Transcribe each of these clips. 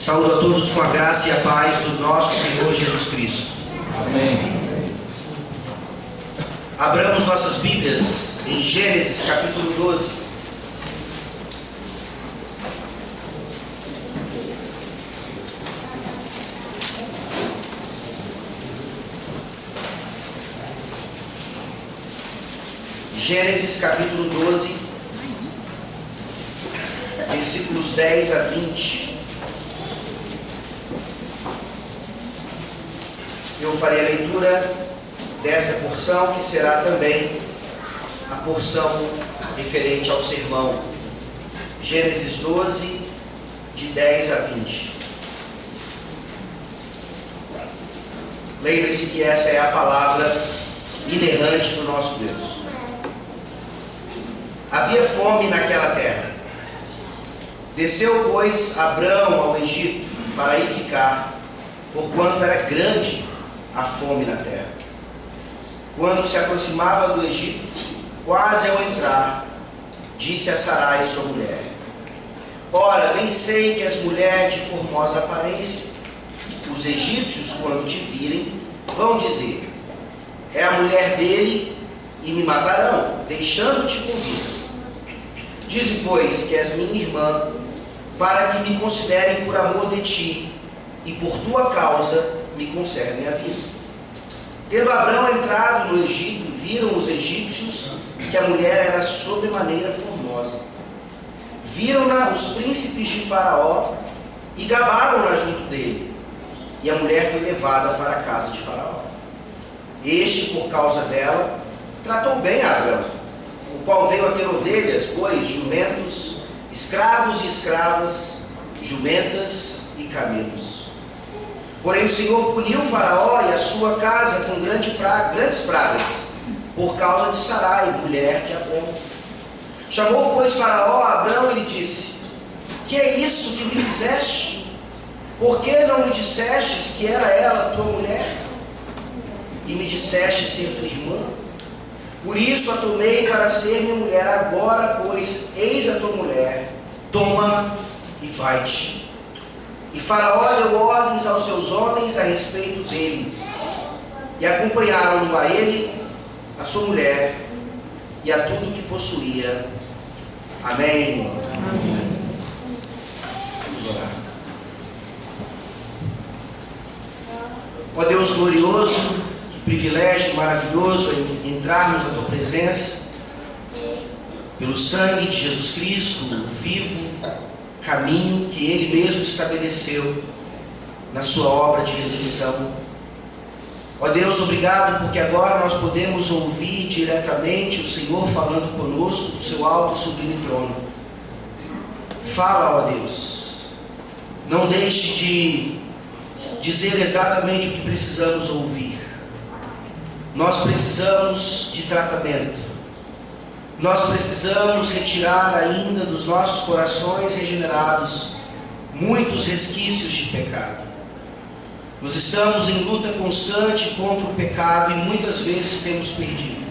Saúdo a todos com a graça e a paz do nosso Senhor Jesus Cristo. Amém. Abramos nossas Bíblias em Gênesis capítulo 12. Gênesis capítulo 12, versículos 10 a 20. Eu farei a leitura dessa porção, que será também a porção referente ao sermão. Gênesis 12, de 10 a 20. Lembre-se que essa é a palavra inerrante do nosso Deus. Havia fome naquela terra. Desceu, pois, Abrão ao Egito para aí ficar, porquanto era grande a fome na terra. Quando se aproximava do Egito, quase ao entrar, disse a Sarai, sua mulher: Ora, bem sei que és mulher de formosa aparência. Os egípcios, quando te virem, vão dizer: é a mulher dele, e me matarão, deixando-te com vida. Dize, pois, que és minha irmã, para que me considerem por amor de ti, e por tua causa me conservem a vida. Tendo Abrão entrado no Egito, viram os egípcios que a mulher era sobremaneira formosa. Viram-na os príncipes de Faraó e gabaram-na junto dele. E a mulher foi levada para a casa de Faraó. Este, por causa dela, tratou bem a Abrão, o qual veio a ter ovelhas, bois, jumentos, escravos e escravas, jumentas e camelos. Porém o Senhor puniu Faraó e a sua casa com grandes pragas, por causa de Sarai, mulher de Abrão. Chamou, pois, Faraó a Abrão e lhe disse: que é isso que me fizeste? Por que não me dissestes que era ela tua mulher? E me disseste ser tua irmã? Por isso a tomei para ser minha mulher. Agora, pois, eis a tua mulher, toma e vai-te. E Faraó deu ordens aos seus homens a respeito dele, e acompanharam-no a ele, a sua mulher, e a tudo que possuía. Amém. Amém. Vamos orar. Ó Deus glorioso, que privilégio maravilhoso entrarmos na tua presença, pelo sangue de Jesus Cristo, o vivo caminho que Ele mesmo estabeleceu na sua obra de redenção. Ó Deus, obrigado porque agora nós podemos ouvir diretamente o Senhor falando conosco do seu alto e sublime trono. Fala, ó Deus, não deixe de dizer exatamente o que precisamos ouvir. Nós precisamos de tratamento. Nós precisamos retirar ainda dos nossos corações regenerados muitos resquícios de pecado. Nós estamos em luta constante contra o pecado e muitas vezes temos perdido.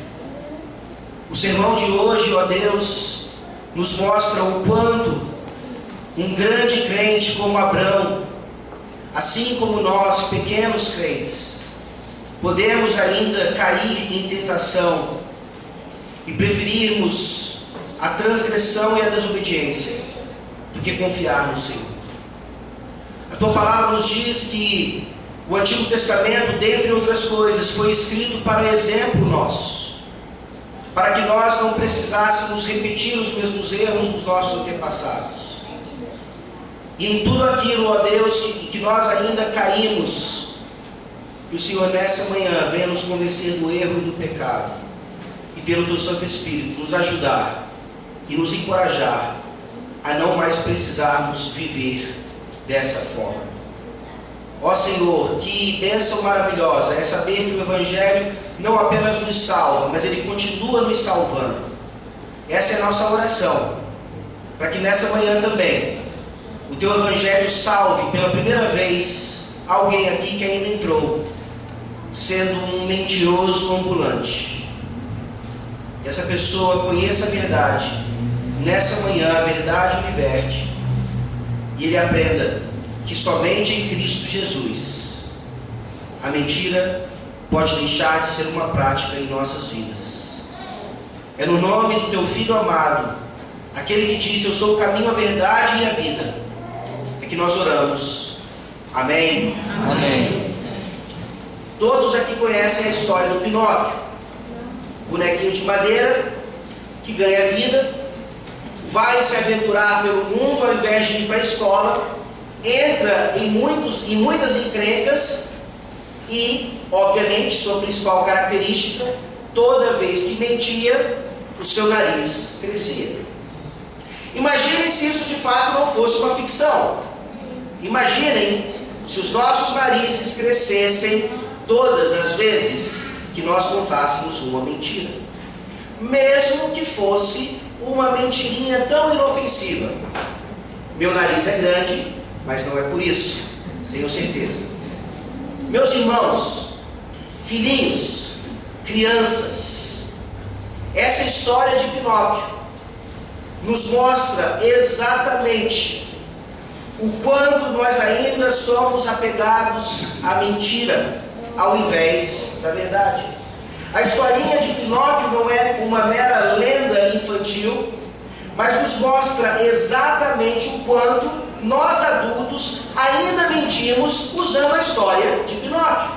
O sermão de hoje, ó Deus, nos mostra o quanto um grande crente como Abrão, assim como nós, pequenos crentes, podemos ainda cair em tentação e preferirmos a transgressão e a desobediência do que confiar no Senhor. A tua palavra nos diz que o Antigo Testamento, dentre outras coisas, foi escrito para exemplo nosso, para que nós não precisássemos repetir os mesmos erros dos nossos antepassados. E em tudo aquilo, ó Deus, que nós ainda caímos, que o Senhor nessa manhã venha nos convencer do erro e do pecado, e pelo teu Santo Espírito nos ajudar e nos encorajar a não mais precisarmos viver dessa forma. Ó Senhor, que bênção maravilhosa é saber que o Evangelho não apenas nos salva, mas ele continua nos salvando. Essa é a nossa oração, para que nessa manhã também o teu Evangelho salve pela primeira vez alguém aqui que ainda entrou sendo um mentiroso ambulante. Que essa pessoa conheça a verdade, nessa manhã a verdade o liberte, e ele aprenda que somente em Cristo Jesus a mentira pode deixar de ser uma prática em nossas vidas. É no nome do teu Filho amado, aquele que diz: eu sou o caminho, a verdade e a vida, é que nós oramos. Amém? Amém. Todos aqui conhecem a história do Pinóquio, bonequinho de madeira que ganha vida, vai se aventurar pelo mundo ao invés de ir para a escola, entra em muitas encrencas e, obviamente, sua principal característica, toda vez que mentia, o seu nariz crescia. Imaginem se isso de fato não fosse uma ficção. Imaginem se os nossos narizes crescessem todas as vezes que nós contássemos uma mentira, mesmo que fosse uma mentirinha tão inofensiva. Meu nariz é grande, mas não é por isso, tenho certeza. Meus irmãos, filhinhos, crianças, essa história de Pinóquio nos mostra exatamente o quanto nós ainda somos apegados à mentira, ao invés da verdade. A historinha de Pinóquio não é uma mera lenda infantil, mas nos mostra exatamente o quanto nós adultos ainda mentimos usando a história de Pinóquio.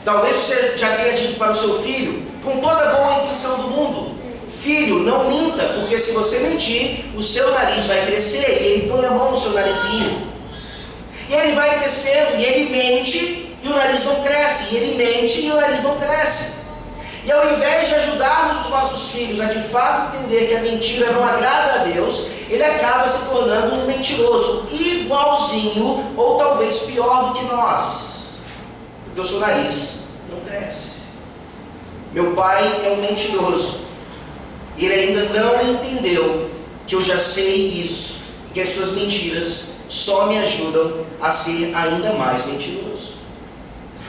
Talvez você já tenha dito para o seu filho, com toda a boa intenção do mundo: filho, não minta, porque se você mentir, o seu nariz vai crescer. E ele põe a mão no seu narizinho, e ele vai crescendo, e ele mente, e o nariz não cresce, e ele mente, e o nariz não cresce. E ao invés de ajudarmos os nossos filhos a de fato entender que a mentira não agrada a Deus, ele acaba se tornando um mentiroso, igualzinho, ou talvez pior do que nós, porque o seu nariz não cresce. Meu pai é um mentiroso, e ele ainda não entendeu que eu já sei isso, e que as suas mentiras só me ajudam a ser ainda mais mentiroso.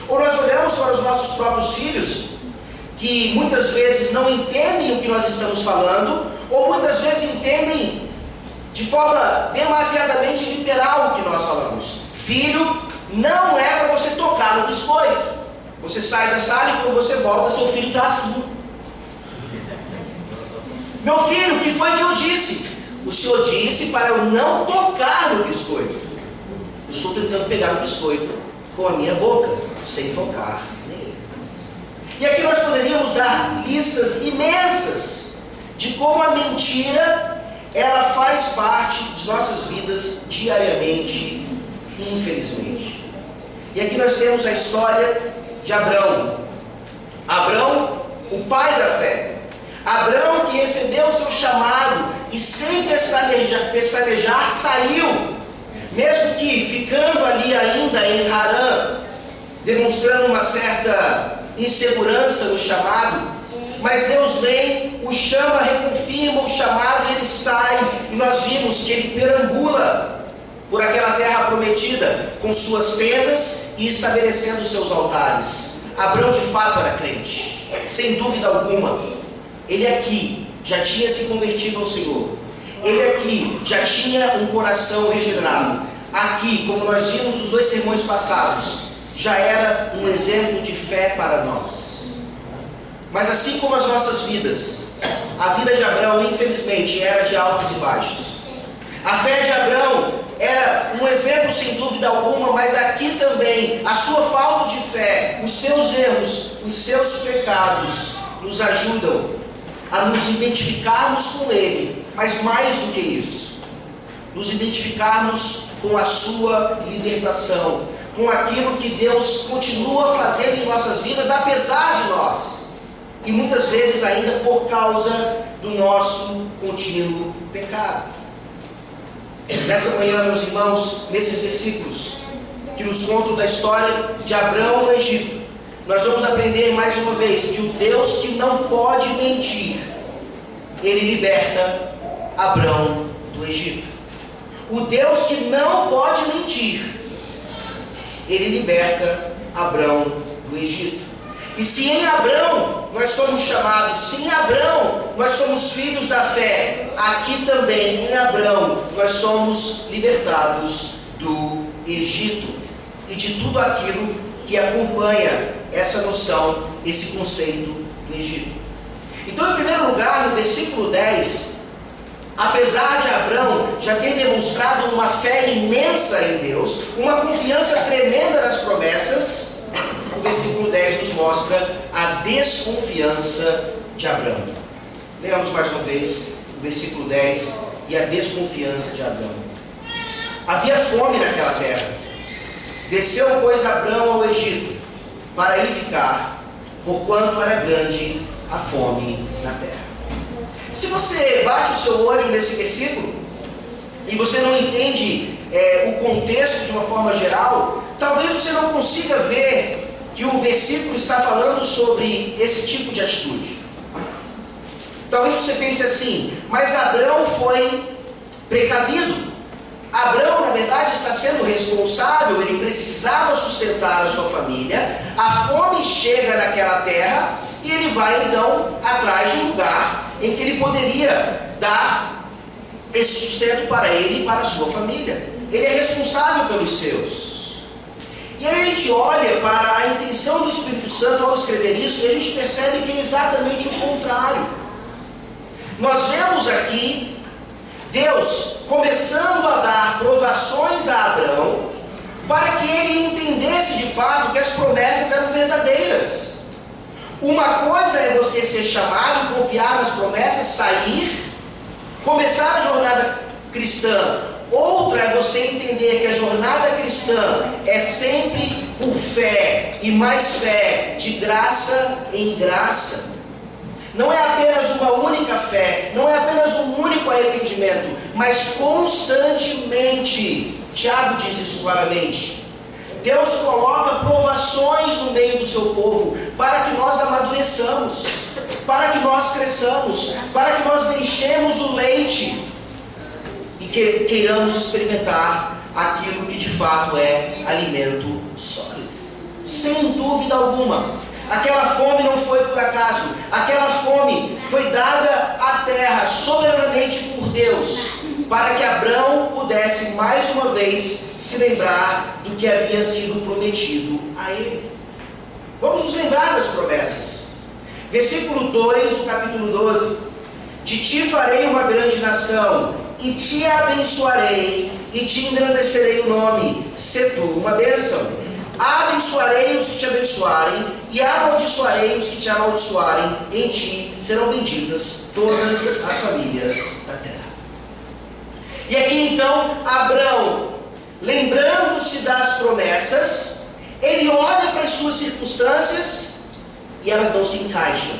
Ou nós olhamos para os nossos próprios filhos, que muitas vezes não entendem o que nós estamos falando, ou muitas vezes entendem de forma demasiadamente literal o que nós falamos. Filho, não é para você tocar no biscoito. Você sai da sala e quando você volta, seu filho está assim: meu filho, o que foi que eu disse? O senhor disse para eu não tocar no biscoito. Eu estou tentando pegar o biscoito com a minha boca, sem tocar nele. E aqui nós poderíamos dar listas imensas de como a mentira, ela faz parte de nossas vidas diariamente, infelizmente. E aqui nós temos a história de Abrão. Abrão, o pai da fé. Abrão que recebeu o seu chamado e sem pestanejar saiu, mesmo que ficando ali ainda em Harã, demonstrando uma certa insegurança no chamado, mas Deus vem, o chama, reconfirma o chamado e ele sai, e nós vimos que ele perambula por aquela terra prometida com suas tendas e estabelecendo os seus altares. Abrão de fato era crente, sem dúvida alguma. Ele aqui já tinha se convertido ao Senhor, ele aqui já tinha um coração regenerado. Aqui, como nós vimos nos 2 sermões passados, já era um exemplo de fé para nós. Mas assim como as nossas vidas, a vida de Abrão infelizmente era de altos e baixos. A fé de Abrão era um exemplo sem dúvida alguma, mas aqui também a sua falta de fé, os seus erros, os seus pecados nos ajudam a nos identificarmos com Ele, mas mais do que isso, nos identificarmos com a sua libertação, com aquilo que Deus continua fazendo em nossas vidas, apesar de nós, e muitas vezes ainda por causa do nosso contínuo pecado. Nessa manhã, meus irmãos, nesses versículos que nos contam da história de Abrão no Egito, nós vamos aprender mais uma vez que o Deus que não pode mentir, Ele liberta Abrão do Egito. O Deus que não pode mentir, Ele liberta Abrão do Egito. E se em Abrão nós somos chamados, se em Abrão nós somos filhos da fé, aqui também em Abrão nós somos libertados do Egito e de tudo aquilo que acompanha essa noção, esse conceito do Egito. Então, em primeiro lugar, no versículo 10, apesar de Abrão já ter demonstrado uma fé imensa em Deus, uma confiança tremenda nas promessas, o versículo 10 nos mostra a desconfiança de Abrão. Leamos mais uma vez o versículo 10 e a desconfiança de Abrão. Havia fome naquela terra. Desceu, pois, Abrão ao Egito, para aí ficar, porquanto era grande a fome na terra. Se você bate o seu olho nesse versículo, e você não entende o contexto de uma forma geral, talvez você não consiga ver que o versículo está falando sobre esse tipo de atitude. Talvez você pense assim, mas Abrão foi precavido. Abrão, na verdade, está sendo responsável, ele precisava sustentar a sua família, a fome chega naquela terra e ele vai então atrás de um lugar em que ele poderia dar esse sustento para ele e para a sua família. Ele é responsável pelos seus. E aí a gente olha para a intenção do Espírito Santo ao escrever isso e a gente percebe que é exatamente o contrário. Nós vemos aqui Deus começando a dar provações a Abrão para que ele entendesse de fato que as promessas eram verdadeiras. Uma coisa é você ser chamado, confiar nas promessas, sair, começar a jornada cristã. Outra é você entender que a jornada cristã é sempre por fé e mais fé, de graça em graça. Não é apenas uma única fé, não é apenas um único arrependimento, mas constantemente. Tiago diz isso claramente. Deus coloca provações no meio do seu povo para que nós amadureçamos, para que nós cresçamos, para que nós deixemos o leite e queiramos experimentar aquilo que de fato é alimento sólido. Sem dúvida alguma. Aquela fome não foi por acaso, aquela fome foi dada à terra soberanamente por Deus, para que Abrão pudesse mais uma vez se lembrar do que havia sido prometido a ele. Vamos nos lembrar das promessas. Versículo 2 do capítulo 12: de ti farei uma grande nação, e te abençoarei, e te engrandecerei o nome, se tu uma bênção. Abençoarei os que te abençoarem, e amaldiçoarei os que te amaldiçoarem. Em ti serão benditas todas as famílias da terra. E aqui então, Abrão, lembrando-se das promessas, ele olha para as suas circunstâncias e elas não se encaixam.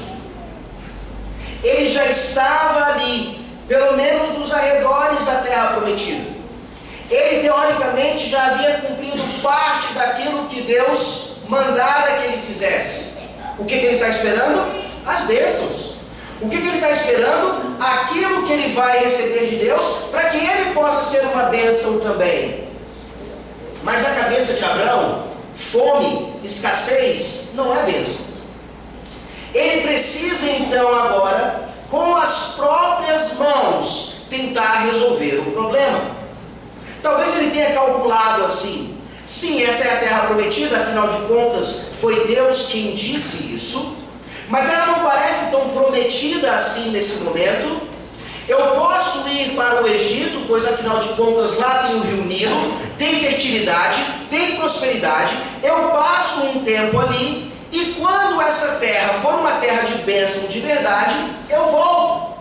Ele já estava ali, pelo menos nos arredores da terra prometida. Ele teoricamente já havia cumprido parte daquilo que Deus mandara que ele fizesse. O que ele está esperando? As bênçãos. O que ele está esperando? Aquilo que ele vai receber de Deus, para que ele possa ser uma bênção também. Mas na cabeça de Abrão, fome, escassez, não é bênção. Ele precisa então agora, com as próprias mãos, tentar resolver o problema. Talvez ele tenha calculado assim: sim, essa é a terra prometida, afinal de contas, foi Deus quem disse isso, mas ela não parece tão prometida assim nesse momento. Eu posso ir para o Egito, pois afinal de contas lá tem o rio Nilo, tem fertilidade, tem prosperidade. Eu passo um tempo ali, e quando essa terra for uma terra de bênção de verdade, eu volto.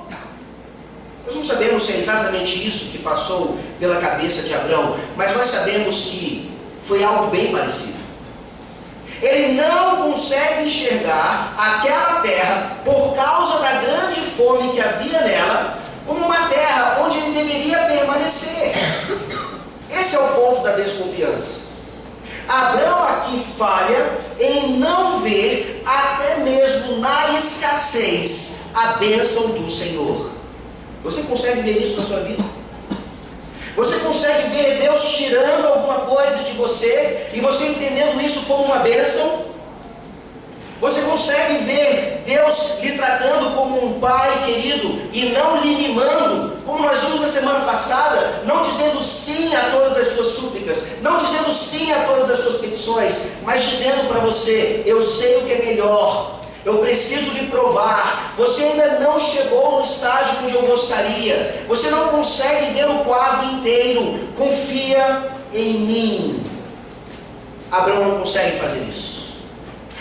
Nós não sabemos se é exatamente isso que passou pela cabeça de Abrão, mas nós sabemos que foi algo bem parecido. Ele não consegue enxergar aquela terra, por causa da grande fome que havia nela, como uma terra onde ele deveria permanecer. Esse é o ponto da desconfiança. Abrão aqui falha em não ver, até mesmo na escassez, a bênção do Senhor. Você consegue ver isso na sua vida? Você consegue ver Deus tirando alguma coisa de você e você entendendo isso como uma bênção? Você consegue ver Deus lhe tratando como um pai querido e não lhe mimando, como como nós vimos na semana passada, não dizendo sim a todas as suas súplicas, não dizendo sim a todas as suas petições, mas dizendo para você: eu sei o que é melhor, eu preciso lhe provar, você ainda não chegou no estágio onde eu gostaria, você não consegue ver o quadro inteiro, confia em mim. Abraão não consegue fazer isso.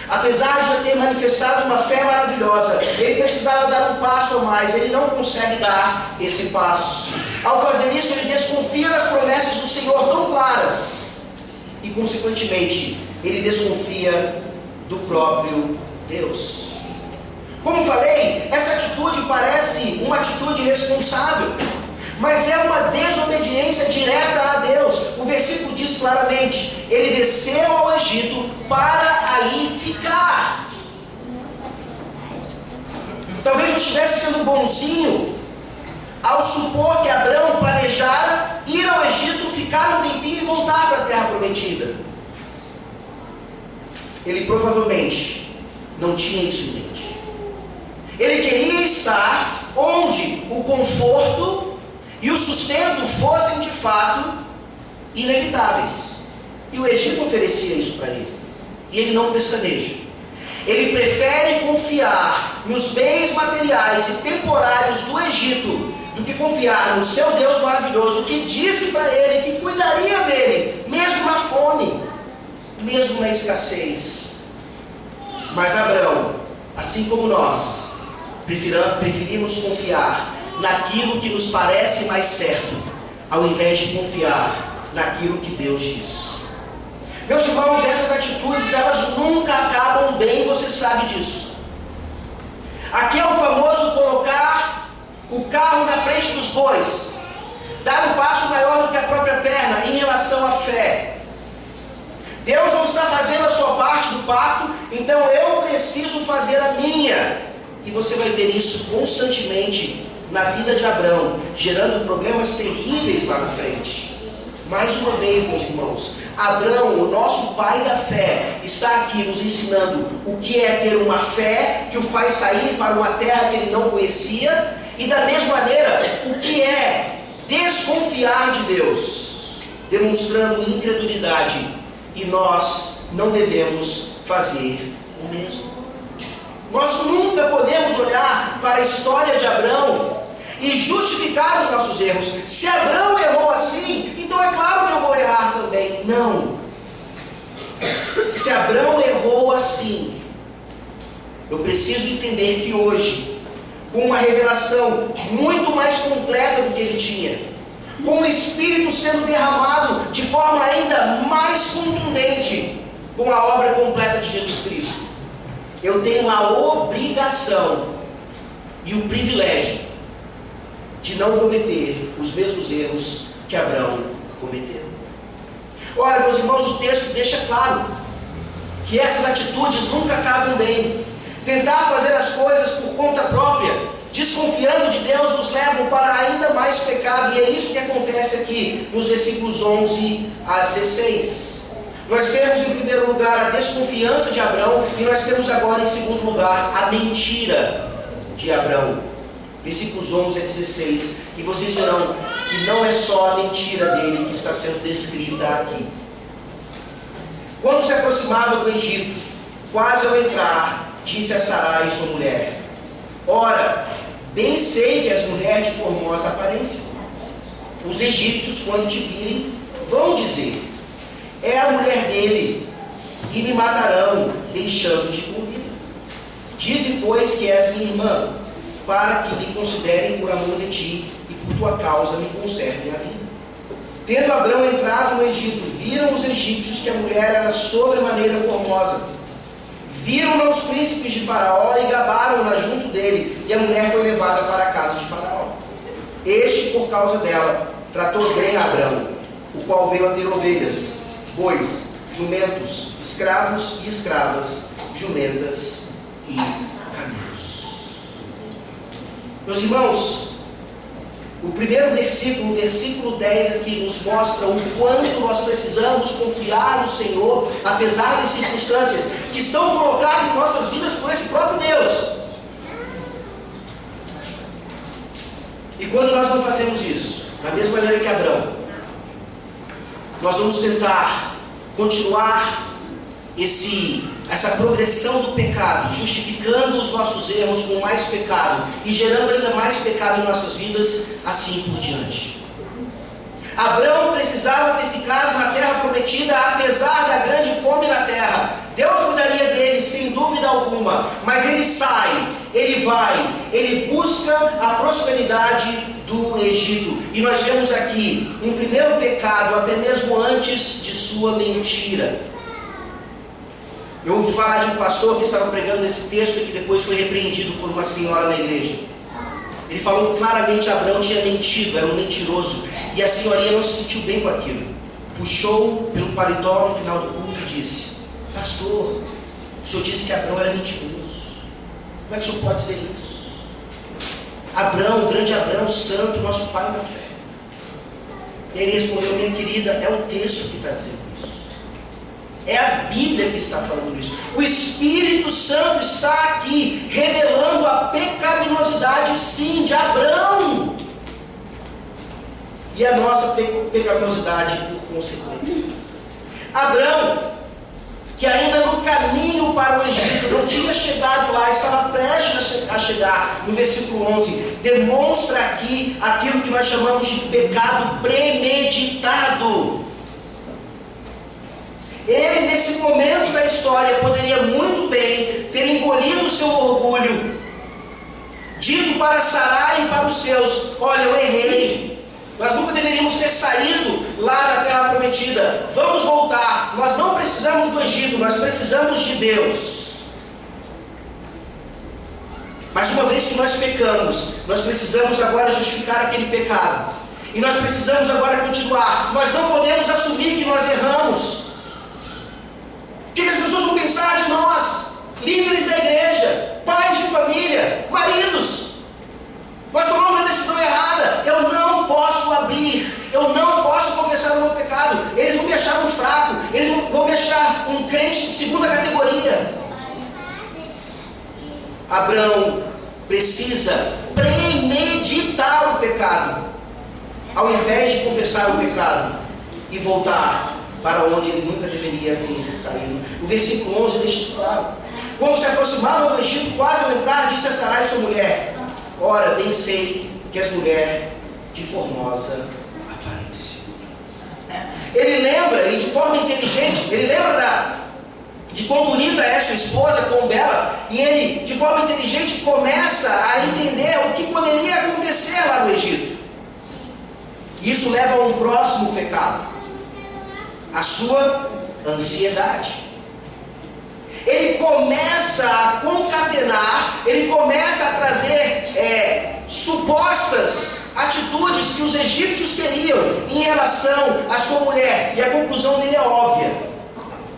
Apesar de já ter manifestado uma fé maravilhosa, ele precisava dar um passo a mais, ele não consegue dar esse passo. Ao fazer isso, ele desconfia das promessas do Senhor tão claras e, consequentemente, ele desconfia do próprio Deus. Como falei, essa atitude parece uma atitude irresponsável, mas é uma desobediência direta a Deus. O versículo diz claramente: ele desceu ao Egito para aí ficar. Talvez eu estivesse sendo bonzinho ao supor que Abraão planejara ir ao Egito, ficar um tempinho e voltar para a terra prometida. Ele provavelmente não tinha isso em mente. Ele queria estar onde o conforto e o sustento fossem de fato inevitáveis. E o Egito oferecia isso para ele. E ele não pestaneja. Ele prefere confiar nos bens materiais e temporários do Egito do que confiar no seu Deus maravilhoso, que disse para ele que cuidaria dele, mesmo na fome, mesmo na escassez. Mas Abraão, assim como nós, preferimos confiar naquilo que nos parece mais certo, ao invés de confiar naquilo que Deus diz. Meus irmãos, essas atitudes, elas nunca acabam bem, você sabe disso. Aqui é o famoso colocar o carro na frente dos bois, dar um passo maior do que a própria perna em relação à fé. Deus não está fazendo a sua parte do pacto, então eu preciso fazer a minha. E você vai ver isso constantemente na vida de Abraão, gerando problemas terríveis lá na frente. Mais uma vez, meus irmãos, Abraão, o nosso pai da fé, está aqui nos ensinando o que é ter uma fé que o faz sair para uma terra que ele não conhecia, e da mesma maneira, o que é desconfiar de Deus, demonstrando incredulidade, e nós não devemos fazer o mesmo. Nós nunca podemos olhar para a história de Abraão e justificar os nossos erros. Se Abraão errou assim, então é claro que eu vou errar também. Não. Se Abraão errou assim, eu preciso entender que hoje, com uma revelação muito mais completa do que ele tinha, com o Espírito sendo derramado de forma ainda mais contundente, com a obra completa de Jesus Cristo, eu tenho a obrigação e o privilégio de não cometer os mesmos erros que Abraão cometeu. Ora, meus irmãos, o texto deixa claro que essas atitudes nunca acabam bem. Tentar fazer as coisas por conta própria, desconfiando de Deus, nos levam para ainda mais pecado, e é isso que acontece aqui nos versículos 11 a 16. Nós temos em primeiro lugar a desconfiança de Abraão, e nós temos agora em segundo lugar a mentira de Abraão. Versículos 11 a 16, e vocês verão que não é só a mentira dele que está sendo descrita aqui. Quando se aproximava do Egito, quase ao entrar, disse a Sarai, sua mulher: ora, bem sei que és mulher de formosa aparência. Os egípcios, quando te virem, vão dizer: é a mulher dele, e me matarão, deixando-te com vida. Dize, pois, que és minha irmã, para que me considerem por amor de ti, e por tua causa me conservem a vida. Tendo Abraão entrado no Egito, viram os egípcios que a mulher era sobremaneira formosa. Viram-na os príncipes de Faraó e gabaram-na junto dele, e a mulher foi levada para a casa de Faraó. Este, por causa dela, tratou bem a Abraão, o qual veio a ter ovelhas, bois, jumentos, escravos e escravas, jumentas e camelos. Meus irmãos, o primeiro versículo, o versículo 10 aqui, nos mostra o quanto nós precisamos confiar no Senhor, apesar das circunstâncias que são colocadas em nossas vidas por esse próprio Deus. E quando nós não fazemos isso, da mesma maneira que Abrão, nós vamos tentar continuar essa progressão do pecado, justificando os nossos erros com mais pecado e gerando ainda mais pecado em nossas vidas, assim por diante. Abrão precisava ter ficado na terra prometida, apesar da grande fome na terra. Deus cuidaria dele, sem dúvida alguma, mas ele sai, ele vai, ele busca a prosperidade do Egito. E nós vemos aqui um primeiro pecado, até mesmo antes de sua mentira. Eu ouvi falar de um pastor que estava pregando esse texto e que depois foi repreendido por uma senhora na igreja. Ele falou que claramente Abrão tinha mentido, era um mentiroso. E a senhorinha não se sentiu bem com aquilo. Puxou pelo paletó no final do culto e disse: pastor, o senhor disse que Abrão era mentiroso. Como é que o senhor pode dizer isso? Abrão, o grande Abrão, santo, nosso pai na fé. E ele respondeu: minha querida, é o texto que está dizendo isso. É a Bíblia que está falando isso. O Espírito Santo está aqui, revelando a pecaminosidade, sim, de Abrão. E a nossa pecaminosidade por consequência. Abrão, que ainda no caminho para o Egito, não tinha chegado lá, estava prestes a chegar, no versículo 11, demonstra aqui aquilo que nós chamamos de pecado premeditado. Ele, nesse momento da história, poderia muito bem ter engolido o seu orgulho, dito para Sarai e para os seus: olha, eu errei, nós nunca deveríamos ter saído lá da terra prometida, vamos voltar, nós não precisamos do Egito, nós precisamos de Deus. Mas uma vez que nós pecamos, nós precisamos agora justificar aquele pecado, e nós precisamos agora continuar. Nós não podemos assumir que nós erramos. O que as pessoas vão pensar de nós, líderes da igreja, pais de família, maridos? Nós tomamos uma decisão errada, eu não posso abrir, eu não posso confessar o meu pecado, eles vão me achar um fraco, eles vão me achar um crente de segunda categoria. Abrão precisa premeditar o pecado, ao invés de confessar o pecado e voltar para onde ele nunca deveria ter saído. O versículo 11 deixa isso claro. Quando se aproximavam do Egito, quase ao entrar, disse a Sarai, sua mulher: ora, bem sei que és mulher de formosa aparência. Ele lembra, e de forma inteligente, ele lembra de quão bonita é sua esposa, quão bela, e ele, de forma inteligente, começa a entender o que poderia acontecer lá no Egito. Isso leva a um próximo pecado: a sua ansiedade. Ele começa a concatenar, ele começa a trazer supostas atitudes que os egípcios teriam em relação à sua mulher, e a conclusão dele é óbvia,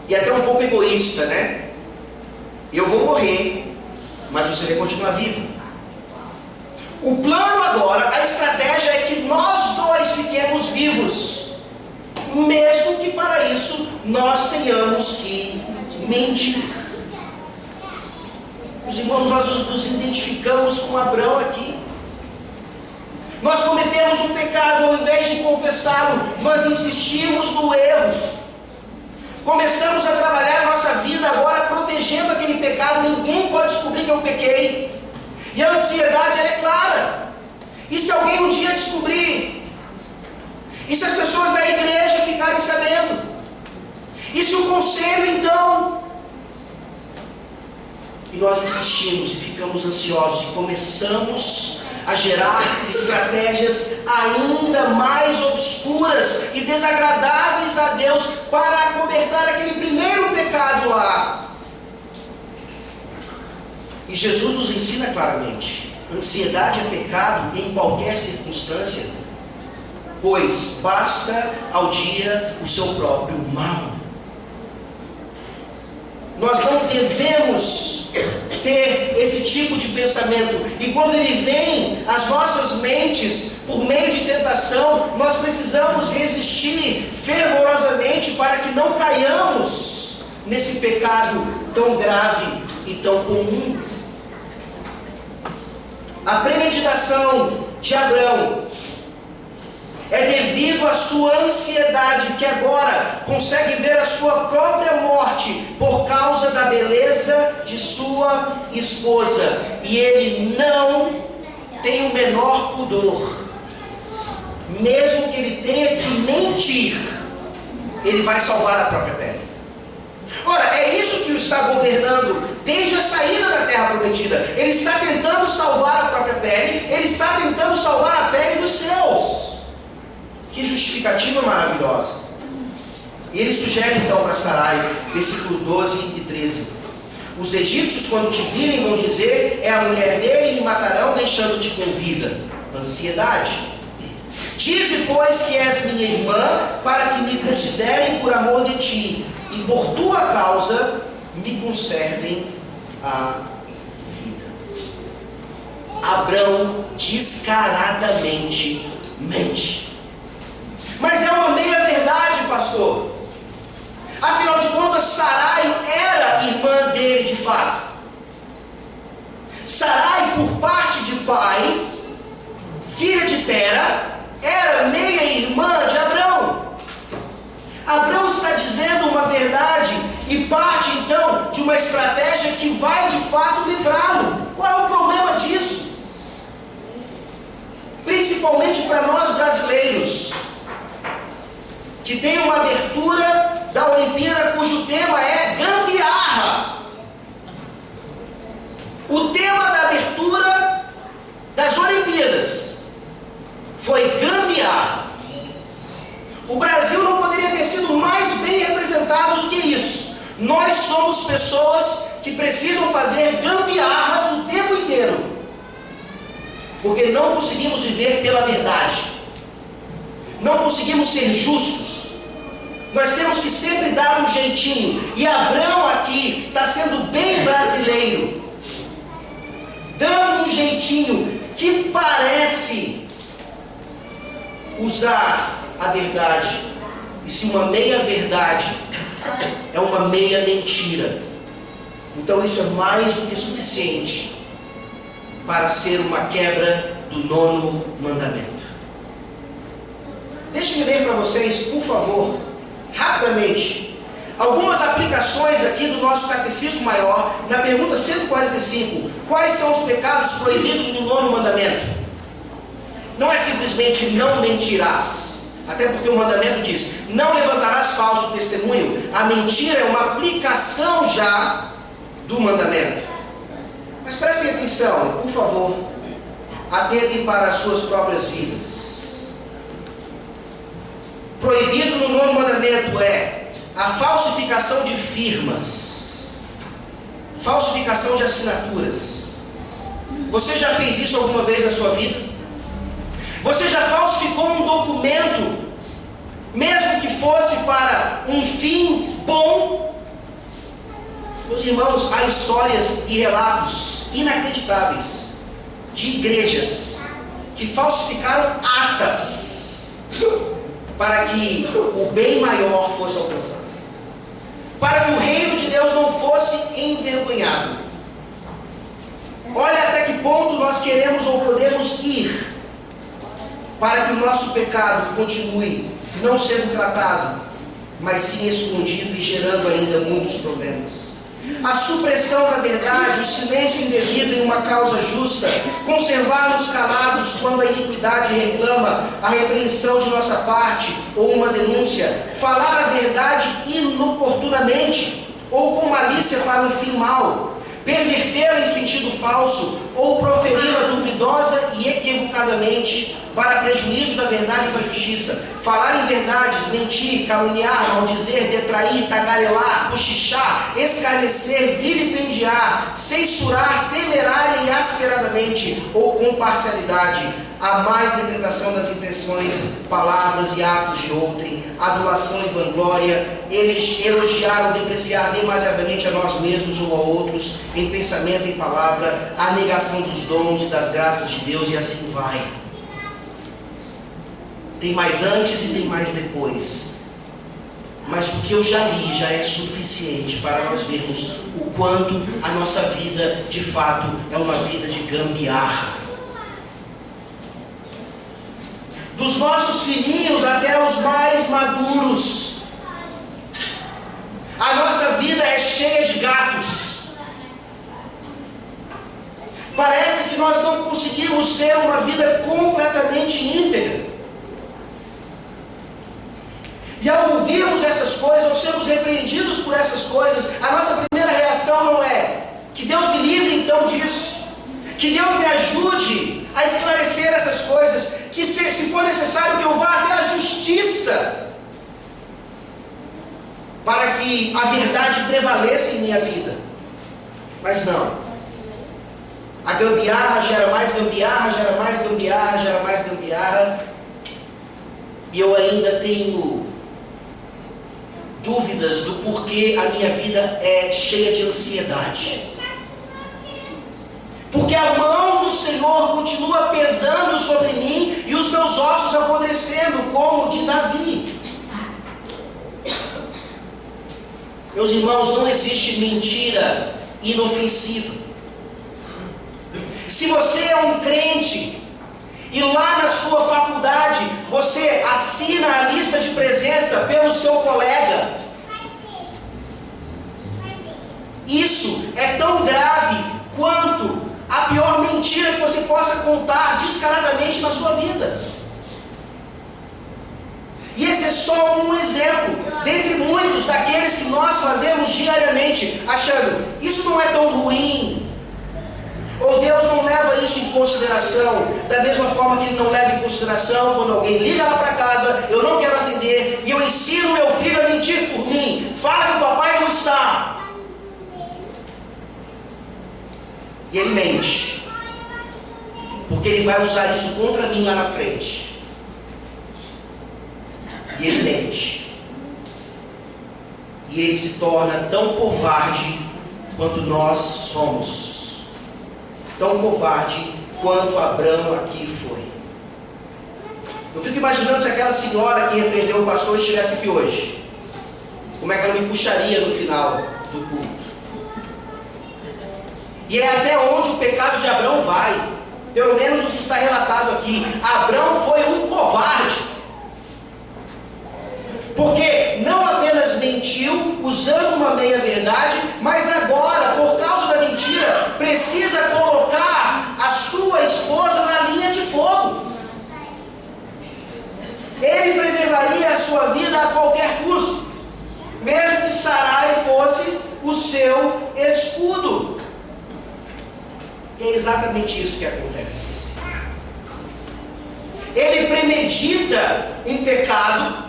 e até um pouco egoísta, né? Eu vou morrer, mas você vai continuar vivo. O plano agora, a estratégia é que nós dois fiquemos vivos, mesmo que para isso nós tenhamos que mentir. Os irmãos, nós nos identificamos com Abrão aqui. Nós cometemos um pecado, ao invés de confessá-lo, nós insistimos no erro. Começamos a trabalhar a nossa vida agora protegendo aquele pecado. Ninguém pode descobrir que eu pequei. E a ansiedade, ela é clara. E se alguém um dia descobrir? E se as pessoas da igreja ficarem sabendo? E se o conselho então? E nós insistimos e ficamos ansiosos e começamos a gerar estratégias ainda mais obscuras e desagradáveis a Deus para acobertar aquele primeiro pecado lá. E Jesus nos ensina claramente: ansiedade é pecado em qualquer circunstância, pois basta ao dia o seu próprio mal. Nós não devemos ter esse tipo de pensamento, e quando ele vem às nossas mentes por meio de tentação, nós precisamos resistir fervorosamente para que não caiamos nesse pecado tão grave e tão comum. A premeditação de Abrão é devido à sua ansiedade, que agora consegue ver a sua própria morte por causa da beleza de sua esposa, e ele não tem o menor pudor, mesmo que ele tenha que mentir, ele vai salvar a própria pele. Ora, é isso que o está governando desde a saída da terra prometida. Ele está tentando salvar a própria pele, ele está tentando salvar a pele dos seus. Que justificativa maravilhosa. E ele sugere então para Sarai, versículos 12 e 13: os egípcios, quando te virem, vão dizer: é a mulher dele, e me matarão, deixando-te com vida. Ansiedade. Dize, pois, que és minha irmã, para que me considerem por amor de ti, e por tua causa me conservem a vida. Abrão descaradamente mente. Mas é uma meia-verdade, pastor. Afinal de contas, Sarai era irmã dele de fato. Sarai, por parte de pai, filha de Tera, era meia-irmã de Abrão. Abrão está dizendo uma verdade e parte então de uma estratégia que vai de fato livrá-lo. Qual é o problema disso? Principalmente para nós brasileiros, que tem uma abertura da Olimpíada cujo tema é gambiarra. O tema da abertura das Olimpíadas foi gambiarra. O Brasil não poderia ter sido mais bem representado do que isso. Nós somos pessoas que precisam fazer gambiarras o tempo inteiro, porque não conseguimos viver pela verdade, não conseguimos ser justos. Nós temos que sempre dar um jeitinho. E Abrão aqui está sendo bem brasileiro, dando um jeitinho que parece usar a verdade. E se uma meia verdade é uma meia mentira, então isso é mais do que suficiente para ser uma quebra do 9º mandamento. Deixe-me ler para vocês, por favor, rapidamente, algumas aplicações aqui do nosso Catecismo Maior, na pergunta 145, quais são os pecados proibidos no 9º mandamento? Não é simplesmente não mentirás, até porque o mandamento diz, não levantarás falso testemunho. A mentira é uma aplicação já do mandamento. Mas prestem atenção, por favor, atentem para as suas próprias vidas. Proibido no 9º mandamento é a falsificação de firmas, falsificação de assinaturas. Você já fez isso alguma vez na sua vida? Você já falsificou um documento, mesmo que fosse para um fim bom? Meus irmãos, há histórias e relatos inacreditáveis de igrejas que falsificaram atas para que o bem maior fosse alcançado, para que o reino de Deus não fosse envergonhado. Olha até que ponto nós queremos ou podemos ir para que o nosso pecado continue não sendo tratado, mas sim escondido e gerando ainda muitos problemas. A supressão da verdade, o silêncio indevido em uma causa justa, conservar-nos calados quando a iniquidade reclama a repreensão de nossa parte ou uma denúncia, falar a verdade inoportunamente ou com malícia para um fim mau, pervertê-la em sentido falso ou proferi-la duvidosa e equivocadamente para prejuízo da verdade e da justiça, falar em verdades, mentir, caluniar, maldizer, detrair, tagarelar, cochichar, escarnecer, vilipendiar, censurar, temerária e asperadamente ou com parcialidade, a má interpretação das intenções, palavras e atos de outrem, adulação e vanglória, elogiar ou depreciar demasiadamente a nós mesmos ou a outros, em pensamento e em palavra, a negação dos dons e das graças de Deus, e assim vai. Tem mais antes e tem mais depois. Mas o que eu já li já é suficiente para nós vermos o quanto a nossa vida, de fato, é uma vida de gambiarra. dos nossos filhinhos até os mais maduros. A nossa vida é cheia de gatos. Parece que nós não conseguimos ter uma vida completamente íntegra. E ao ouvirmos essas coisas, ao sermos repreendidos por essas coisas, a nossa primeira reação não é: que Deus me livre então disso, que Deus me ajude a esclarecer essas coisas, que se for necessário que eu vá até a justiça, para que a verdade prevaleça em minha vida. Mas não. A gambiarra gera mais gambiarra, gera mais gambiarra, gera mais gambiarra, e eu ainda tenho dúvidas do porquê a minha vida é cheia de ansiedade. Porque a mão do Senhor continua pesando sobre mim e os meus ossos apodrecendo, como de Davi. Meus irmãos, não existe mentira inofensiva. Se você é um crente e lá na sua faculdade você assina a lista de presença pelo seu colega, isso é tão grave quanto a pior mentira que você possa contar descaradamente na sua vida. E esse é só um exemplo, dentre muitos daqueles que nós fazemos diariamente, achando, isso não é tão ruim, ou Deus não leva isso em consideração, da mesma forma que Ele não leva em consideração quando alguém liga lá para casa, eu não quero atender, e eu ensino meu filho a mentir por mim, fala que o papai não está. E ele mente, porque ele vai usar isso contra mim lá na frente. E ele mente. E ele se torna tão covarde quanto nós somos. Tão covarde quanto Abrão aqui foi. Eu fico imaginando se aquela senhora que repreendeu o pastor estivesse aqui hoje. Como é que ela me puxaria no final do culto? E é até onde o pecado de Abrão vai. Pelo menos o que está relatado aqui. Abrão foi um covarde. Porque não apenas mentiu, usando uma meia-verdade, mas agora, por causa da mentira, precisa colocar a sua esposa na linha de fogo. Ele preservaria a sua vida a qualquer custo, mesmo que Sarai fosse o seu escudo. E é exatamente isso que acontece. Ele premedita um pecado.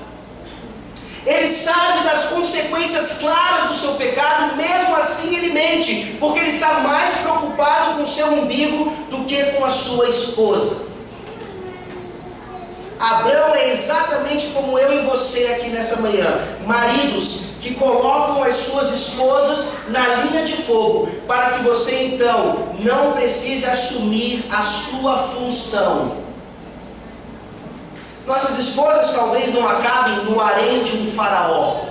Ele sabe das consequências claras do seu pecado, mesmo assim ele mente, porque ele está mais preocupado com o seu umbigo do que com a sua esposa. Abrão é exatamente como eu e você aqui nessa manhã, maridos que colocam as suas esposas na linha de fogo, para que você então não precise assumir a sua função. Nossas esposas talvez não acabem no harém de um faraó,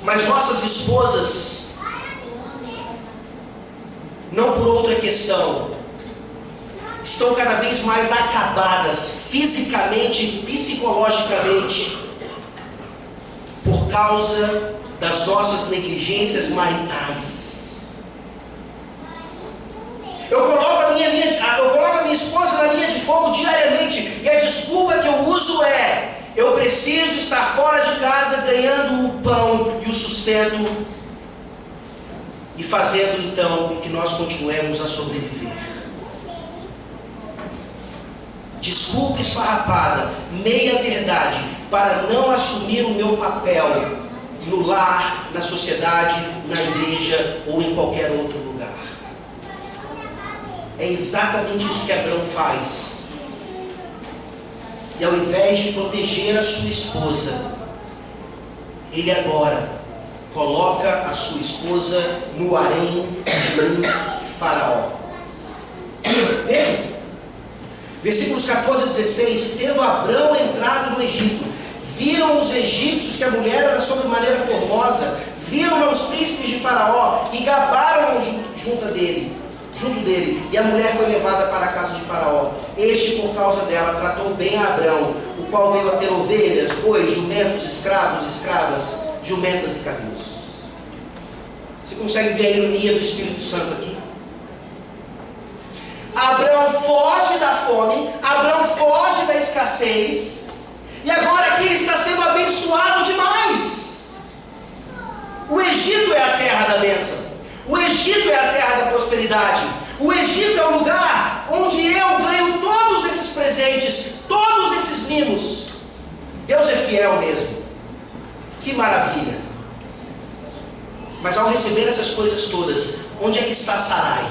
mas nossas esposas, não por outra questão, estão cada vez mais acabadas fisicamente e psicologicamente por causa das nossas negligências maritais. Eu coloco a minha esposa na linha de fogo diariamente, e a desculpa que eu uso é: eu preciso estar fora de casa ganhando o pão e o sustento, e fazendo então com que nós continuemos a sobreviver. Desculpa esfarrapada, meia verdade, para não assumir o meu papel no lar, na sociedade, na igreja ou em qualquer outro lugar. É exatamente isso que Abrão faz. E ao invés de proteger a sua esposa, ele agora coloca a sua esposa no harém de um faraó. Vejam, versículos 14 a 16: tendo Abrão entrado no Egito, viram os egípcios que a mulher era sobremaneira formosa, viram os príncipes de Faraó e gabaram junto dele, e a mulher foi levada para a casa de Faraó. Este, por causa dela, tratou bem a Abrão, o qual veio a ter ovelhas, bois, jumentos, escravos, escravas, jumentas e camelos. Você consegue ver a ironia do Espírito Santo aqui? Abraão foge da fome, Abraão foge da escassez, e agora aqui ele está sendo abençoado demais. O Egito é a terra da bênção, o Egito é a terra da prosperidade, o Egito é o lugar onde eu ganho todos esses presentes, todos esses mimos. Deus é fiel mesmo, que maravilha. Mas ao receber essas coisas todas, onde é que está Sarai?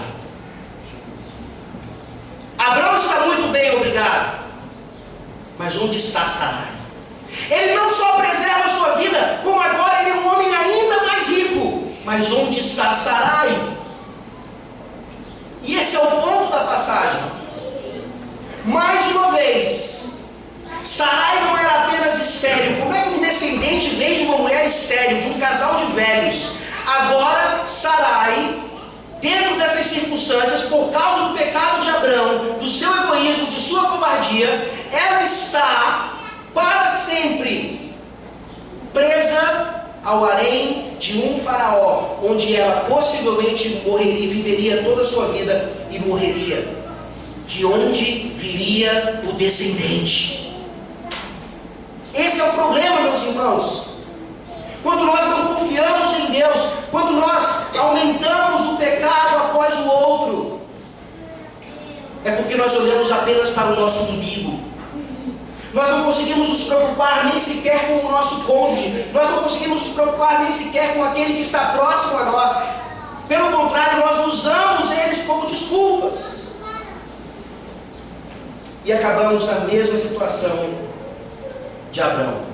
Abraão está muito bem, obrigado. Mas onde está Sarai? Ele não só preserva a sua vida, como agora ele é um homem ainda mais rico. Mas onde está Sarai? E esse é o ponto da passagem. Mais uma vez, Sarai não era apenas estéril. Como é que um descendente vem de uma mulher estéril, de um casal de velhos? Agora Sarai, dentro dessas circunstâncias, por causa do pecado de Abrão, do seu egoísmo, de sua covardia, ela está para sempre presa ao harém de um faraó, onde ela possivelmente morreria, viveria toda a sua vida e morreria. De onde viria o descendente? Esse é o problema, meus irmãos. Quando nós não confiamos em Deus, quando nós aumentamos o pecado após o outro, é porque nós olhamos apenas para o nosso umbigo. Nós não conseguimos nos preocupar nem sequer com o nosso cônjuge, nós não conseguimos nos preocupar nem sequer com aquele que está próximo a nós. Pelo contrário, nós usamos eles como desculpas. E acabamos na mesma situação de Abrão.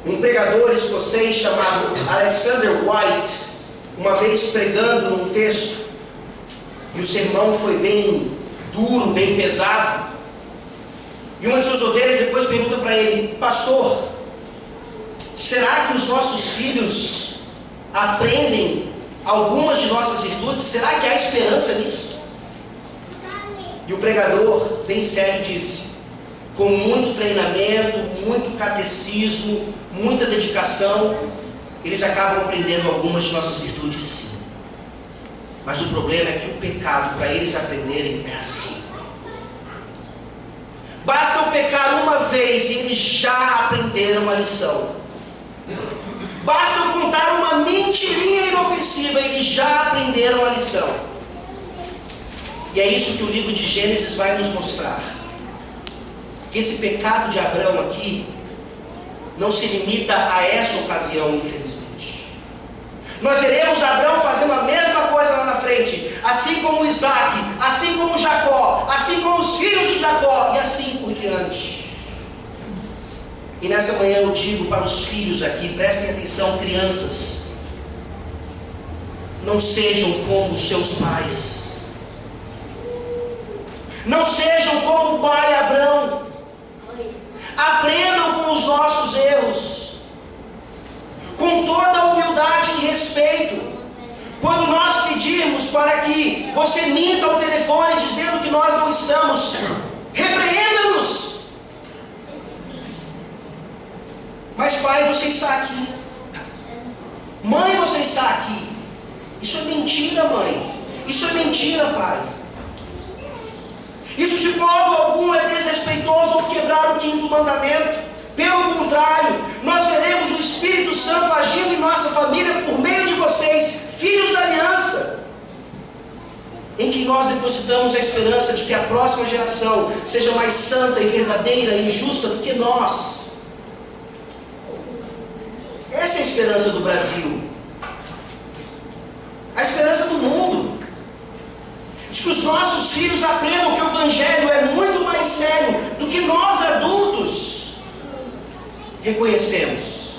Um pregador escocês chamado Alexander White, uma vez pregando num texto, e o sermão foi bem duro, bem pesado, e uma de suas ovelhas depois pergunta para ele: pastor, será que os nossos filhos aprendem algumas de nossas virtudes? Será que há esperança nisso? E o pregador, bem sério, disse: com muito treinamento, muito catecismo, muita dedicação, eles acabam aprendendo algumas de nossas virtudes, sim. Mas o problema é que o pecado, para eles aprenderem, é assim. Basta o pecar uma vez e eles já aprenderam a lição. Basta eu contar uma mentirinha inofensiva e eles já aprenderam a lição. E é isso que o livro de Gênesis vai nos mostrar. Que esse pecado de Abrão aqui não se limita a essa ocasião, infelizmente. Nós veremos Abrão fazendo a mesma coisa lá na frente, assim como Isaac, assim como Jacó, assim como os filhos de Jacó, e assim por diante. E nessa manhã eu digo para os filhos aqui, prestem atenção, crianças, não sejam como os seus pais, não sejam como o pai Abrão. Aprendam com os nossos erros, com toda a humildade e respeito. Quando nós pedirmos para que você minta ao telefone dizendo que nós não estamos, repreenda-nos. Mas pai, você está aqui. Mãe, você está aqui. Isso é mentira, mãe. Isso é mentira, pai. Isso de modo algum é desrespeitoso ou quebrar o 5º mandamento. Pelo contrário, nós veremos o Espírito Santo agindo em nossa família por meio de vocês, filhos da aliança, em que nós depositamos a esperança de que a próxima geração seja mais santa e verdadeira e justa do que nós. Essa é a esperança do Brasil, a esperança do mundo, de que os nossos filhos aprendam que o Evangelho é muito mais sério do que nós adultos reconhecemos.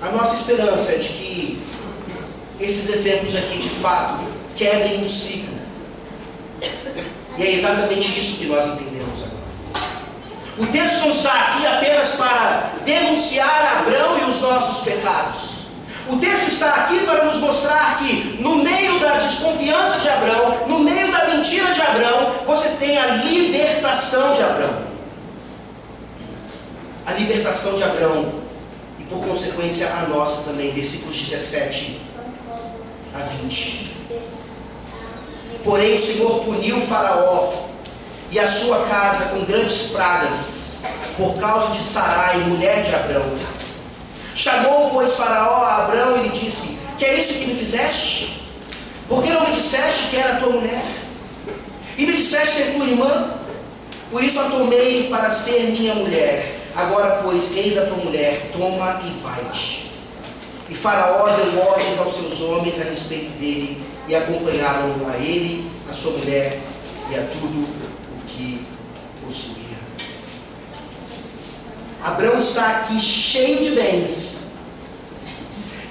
A nossa esperança é de que esses exemplos aqui de fato quebrem um ciclo. E é exatamente isso que nós entendemos agora. O texto não está aqui apenas para denunciar Abrão e os nossos pecados. O texto está aqui para nos mostrar que no meio da desconfiança de Abrão, no meio da mentira de Abrão, você tem a libertação de Abrão. A libertação de Abrão e por consequência a nossa também, versículos 17 a 20. Porém o Senhor puniu Faraó e a sua casa com grandes pragas por causa de Sarai, mulher de Abrão. Chamou, pois, Faraó a Abrão e lhe disse: que é isso que me fizeste? Por que não me disseste que era tua mulher? E me disseste ser tua irmã? Por isso a tomei para ser minha mulher. Agora, pois, eis a tua mulher, toma e vai-te. E Faraó deu ordens aos seus homens a respeito dele, e acompanharam a ele, a sua mulher e a tudo o que possuía. Abrão está aqui cheio de bens.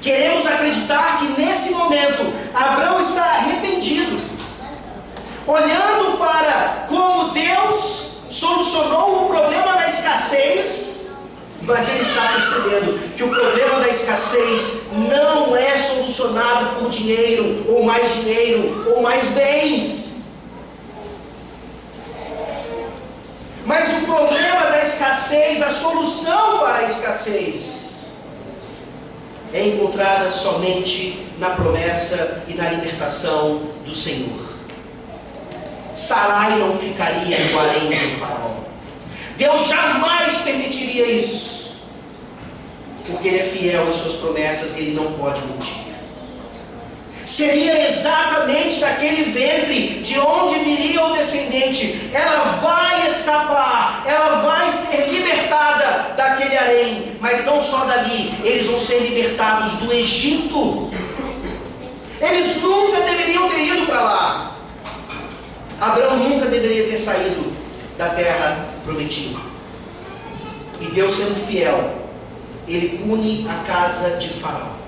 Queremos acreditar que nesse momento Abrão está arrependido, olhando para como Deus solucionou o problema da escassez, mas ele está percebendo que o problema da escassez não é solucionado por dinheiro ou mais bens. Mas o problema da escassez, a solução para a escassez, é encontrada somente na promessa e na libertação do Senhor. Sarai não ficaria no harém do Faraó. Deus jamais permitiria isso, porque Ele é fiel às suas promessas e Ele não pode mentir. Seria exatamente daquele ventre de onde viria o descendente. Ela vai escapar, ela vai ser libertada daquele harém, mas não só dali, eles vão ser libertados do Egito. Eles nunca deveriam ter ido para lá. Abraão nunca deveria ter saído da terra prometida. E Deus, sendo fiel, Ele pune a casa de Faraó.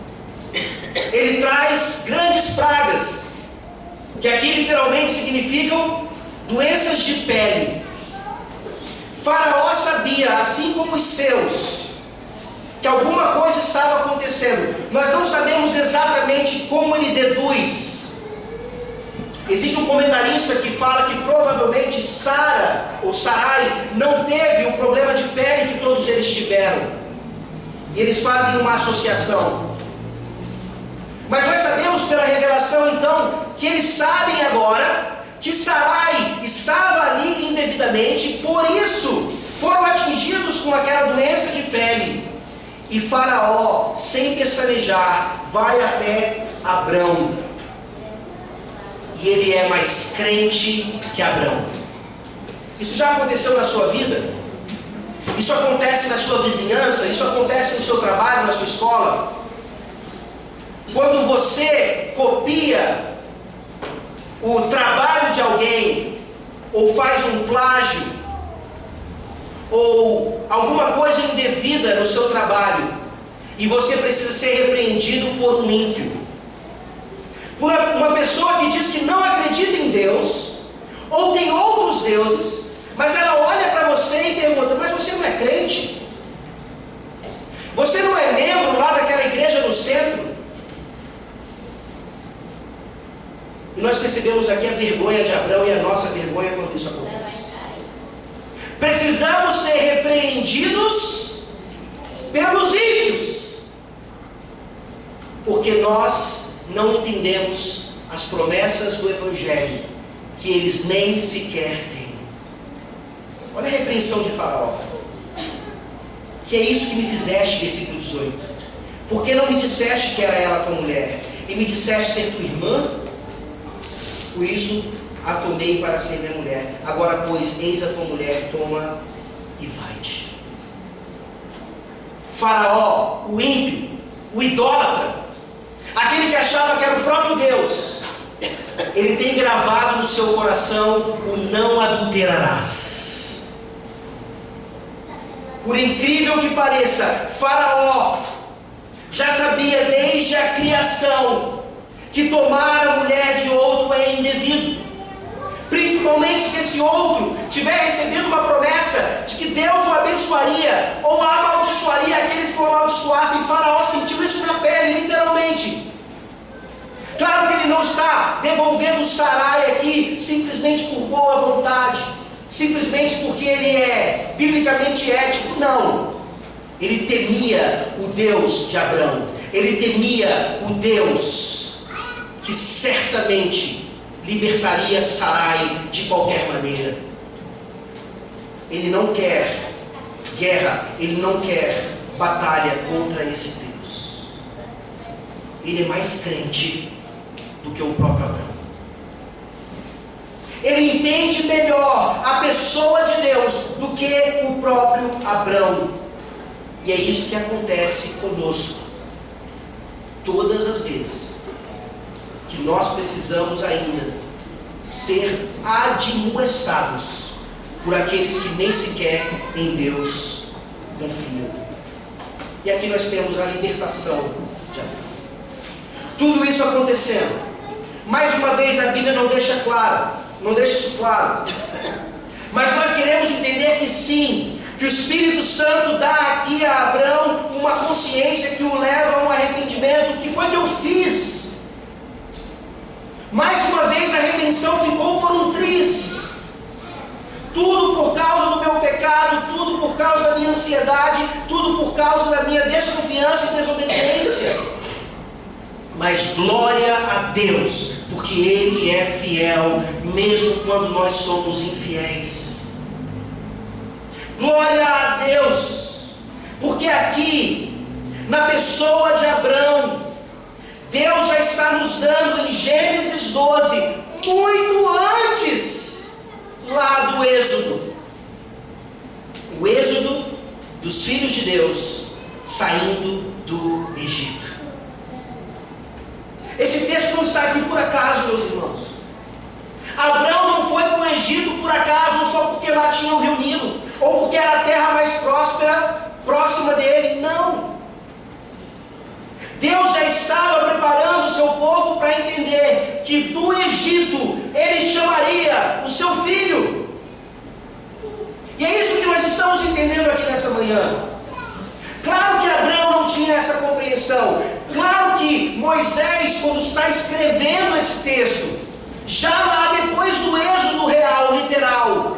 Ele traz grandes pragas, que aqui literalmente significam doenças de pele. Faraó sabia, assim como os seus, que alguma coisa estava acontecendo. Nós não sabemos exatamente como ele deduz. Existe um comentarista que fala que provavelmente Sara ou Sarai não teve o problema de pele que todos eles tiveram. E eles fazem uma associação. Mas nós sabemos pela revelação então que eles sabem agora que Sarai estava ali indevidamente, por isso foram atingidos com aquela doença de pele. E Faraó, sem pestanejar, vai até Abrão. E ele é mais crente que Abrão. Isso já aconteceu na sua vida? Isso acontece na sua vizinhança? Isso acontece no seu trabalho, na sua escola? Quando você copia o trabalho de alguém, ou faz um plágio, ou alguma coisa indevida no seu trabalho, e você precisa ser repreendido por um ímpio, por uma pessoa que diz que não acredita em Deus, ou tem outros deuses, mas ela olha para você e pergunta: mas você não é crente? Você não é membro lá daquela igreja no centro? E nós percebemos aqui a vergonha de Abrão e a nossa vergonha quando isso acontece. Precisamos ser repreendidos pelos ímpios, porque nós não entendemos as promessas do Evangelho, que eles nem sequer têm. Olha a repreensão de Faraó: que é isso que me fizeste, versículo 18? Por que não me disseste que era ela tua mulher, e me disseste ser tua irmã? Por isso a tomei para ser minha mulher. Agora, pois, eis a tua mulher, toma e vai-te. Faraó, o ímpio, o idólatra, aquele que achava que era o próprio Deus, ele tem gravado no seu coração o não adulterarás. Por incrível que pareça, Faraó já sabia desde a criação que tomar a mulher de outro é indevido, principalmente principalmente se esse outro tiver recebido uma promessa de que Deus o abençoaria ou amaldiçoaria aqueles que o amaldiçoassem. Faraó sentiu isso na pele, literalmente. Claro que ele não está devolvendo Sarai aqui simplesmente por boa vontade, simplesmente porque ele é biblicamente ético, não. Ele temia o Deus de Abraão, ele temia o Deus que certamente libertaria Sarai de qualquer maneira. Ele não quer guerra, ele não quer batalha contra esse Deus. Ele é mais crente do que o próprio Abraão. Ele entende melhor a pessoa de Deus do que o próprio Abraão. E é isso que acontece conosco todas as vezes que nós precisamos ainda ser admoestados por aqueles que nem sequer em Deus confiam. E aqui nós temos a libertação de Abraão. Tudo isso acontecendo. Mais uma vez a Bíblia não deixa isso claro. Mas nós queremos entender que sim, que o Espírito Santo dá aqui a Abraão uma consciência que o leva a um arrependimento. O que foi que eu fiz? Mais uma vez a redenção ficou por um triz. Tudo por causa do meu pecado, tudo por causa da minha ansiedade, tudo por causa da minha desconfiança e desobediência. Mas glória a Deus, porque Ele é fiel, mesmo quando nós somos infiéis. Glória a Deus, porque aqui, na pessoa de Abraão, Deus já está nos dando em Gênesis 12, muito antes lá do Êxodo. O Êxodo dos filhos de Deus saindo do Egito. Esse texto não está aqui por acaso, meus irmãos. Abraão não foi para o Egito por acaso, só porque lá tinha o rio Nilo, ou porque era a terra mais próspera, próxima dele. Não. Deus já estava preparando o seu povo para entender que do Egito Ele chamaria o seu filho. E é isso que nós estamos entendendo aqui nessa manhã. Claro que Abraão não tinha essa compreensão. Claro que Moisés, quando está escrevendo esse texto, já lá depois do êxodo real, literal,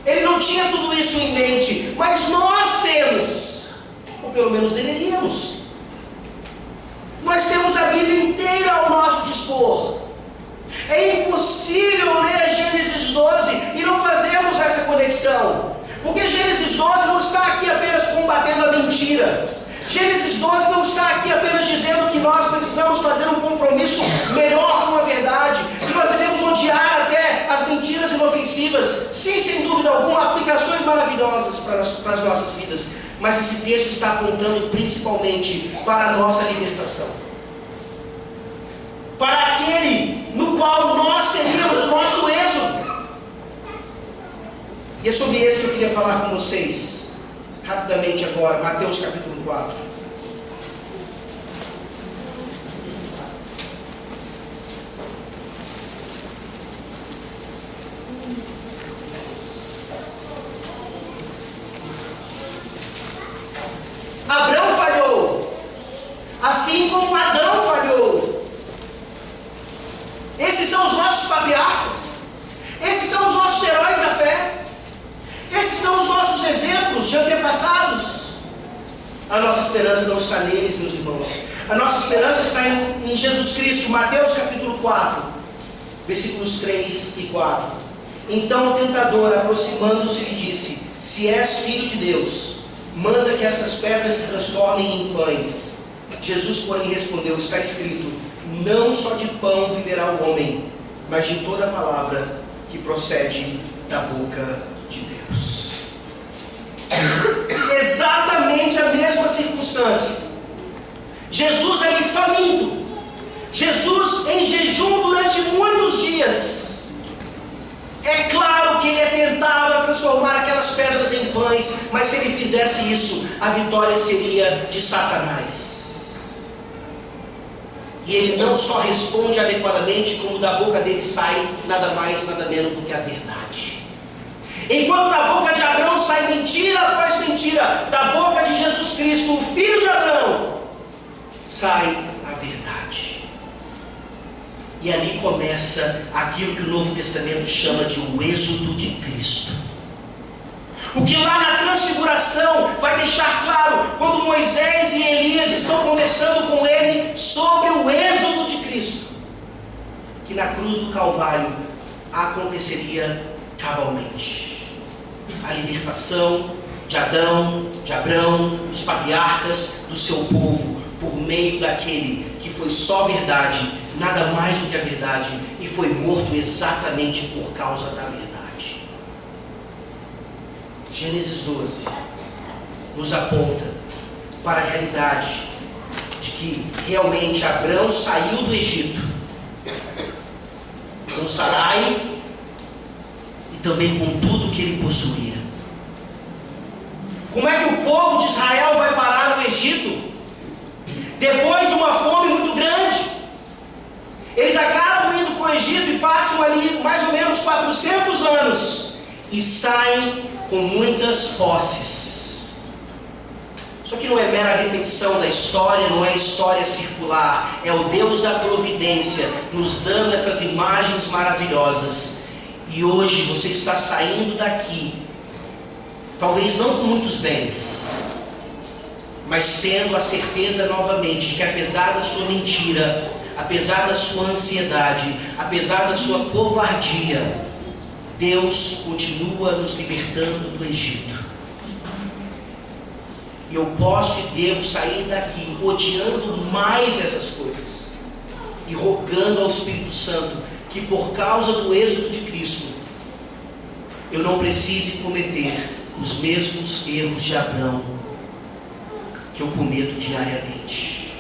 ele não tinha tudo isso em mente. Mas nós temos, ou pelo menos deveríamos. Nós temos a Bíblia inteira ao nosso dispor. É impossível ler Gênesis 12 e não fazermos essa conexão. Porque Gênesis 12 não está aqui apenas combatendo a mentira. Gênesis 12 não está aqui apenas dizendo que nós precisamos fazer um compromisso melhor com a verdade, que nós devemos odiar até as mentiras inofensivas. Sim, sem dúvida alguma, aplicações maravilhosas para as nossas vidas. Mas esse texto está apontando principalmente para a nossa libertação. Para aquele no qual nós teríamos o nosso êxodo. E é sobre esse que eu queria falar com vocês, rapidamente agora, Mateus capítulo 4. Abraão falhou, assim como Adão falhou. Esses são os nossos patriarcas, esses são os nossos heróis da fé. Esses são os nossos exemplos de antepassados. A nossa esperança não está neles, meus irmãos. A nossa esperança está em Jesus Cristo. Mateus capítulo 4, versículos 3 e 4. Então o tentador, aproximando-se, lhe disse: se és filho de Deus, manda que estas pedras se transformem em pães. Jesus, porém, respondeu: está escrito, não só de pão viverá o homem, mas de toda a palavra que procede da boca de Deus. Exatamente a mesma circunstância. Jesus ali faminto, Jesus em jejum durante muitos dias. É claro que ele tentava transformar aquelas pedras em pães, mas se ele fizesse isso, a vitória seria de Satanás. E ele não só responde adequadamente, como da boca dele sai nada mais, nada menos do que a verdade. Enquanto da boca de Abraão sai mentira após mentira, da boca de Jesus Cristo, o filho de Abraão, sai a verdade. E ali começa aquilo que o Novo Testamento chama de o êxodo de Cristo. O que lá na transfiguração vai deixar claro, quando Moisés e Elias estão conversando com ele sobre o êxodo de Cristo, que na cruz do Calvário aconteceria cabalmente. A libertação de Adão, de Abraão, dos patriarcas, do seu povo, por meio daquele que foi só verdade, nada mais do que a verdade, e foi morto exatamente por causa da verdade. Gênesis 12 nos aponta para a realidade de que realmente Abraão saiu do Egito com Sarai e também com tudo que ele possuía. Como é que o povo de Israel vai parar no Egito? Depois de uma fome muito grande, eles acabam indo para o Egito e passam ali mais ou menos 400 anos e saem com muitas posses. Só que não é mera repetição da história, não é história circular, é o Deus da providência nos dando essas imagens maravilhosas. E hoje você está saindo daqui, talvez não com muitos bens, mas tendo a certeza novamente de que apesar da sua mentira, apesar da sua ansiedade, apesar da sua covardia, Deus continua nos libertando do Egito. E eu posso e devo sair daqui odiando mais essas coisas e rogando ao Espírito Santo que por causa do êxodo de Cristo eu não precise cometer os mesmos erros de Abraão que eu cometo diariamente.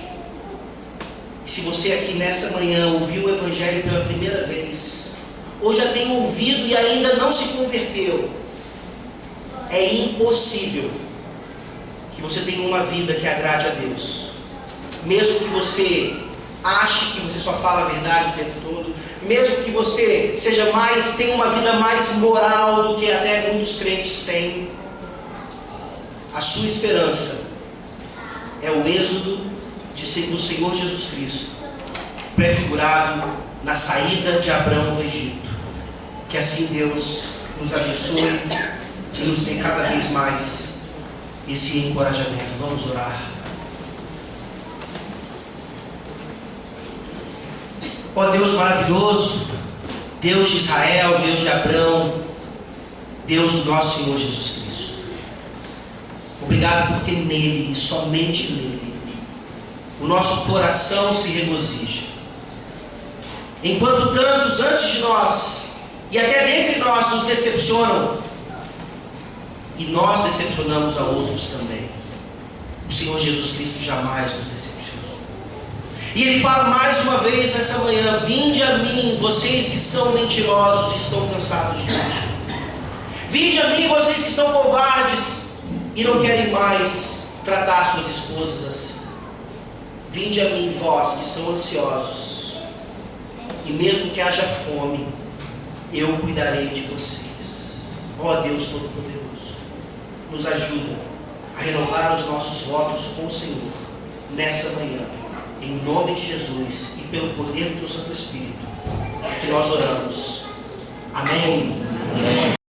E se você aqui nessa manhã ouviu o Evangelho pela primeira vez, ou já tem ouvido e ainda não se converteu, é impossível que você tenha uma vida que agrade a Deus. Mesmo que você ache que você só fala a verdade o tempo todo, mesmo que você tenha uma vida mais moral do que até muitos crentes têm, a sua esperança é o êxodo do Senhor Jesus Cristo, prefigurado na saída de Abraão do Egito. Que assim Deus nos abençoe e nos dê cada vez mais esse encorajamento. Vamos orar. Ó Deus maravilhoso, Deus de Israel, Deus de Abraão, Deus do nosso Senhor Jesus Cristo, obrigado porque nele e somente nele o nosso coração se regozija. Enquanto tantos antes de nós e até dentre nós nos decepcionam, e nós decepcionamos a outros também, o Senhor Jesus Cristo jamais nos decepcionou. E Ele fala mais uma vez nessa manhã: vinde a mim, vocês que são mentirosos e estão cansados de mentir. Vinde a mim, vocês que são covardes e não querem mais tratar suas esposas assim. Vinde a mim, vós que são ansiosos, e mesmo que haja fome, eu cuidarei de vocês. Ó Deus Todo-Poderoso, nos ajuda a renovar os nossos votos com o Senhor nessa manhã, em nome de Jesus e pelo poder do teu Santo Espírito, que nós oramos. Amém.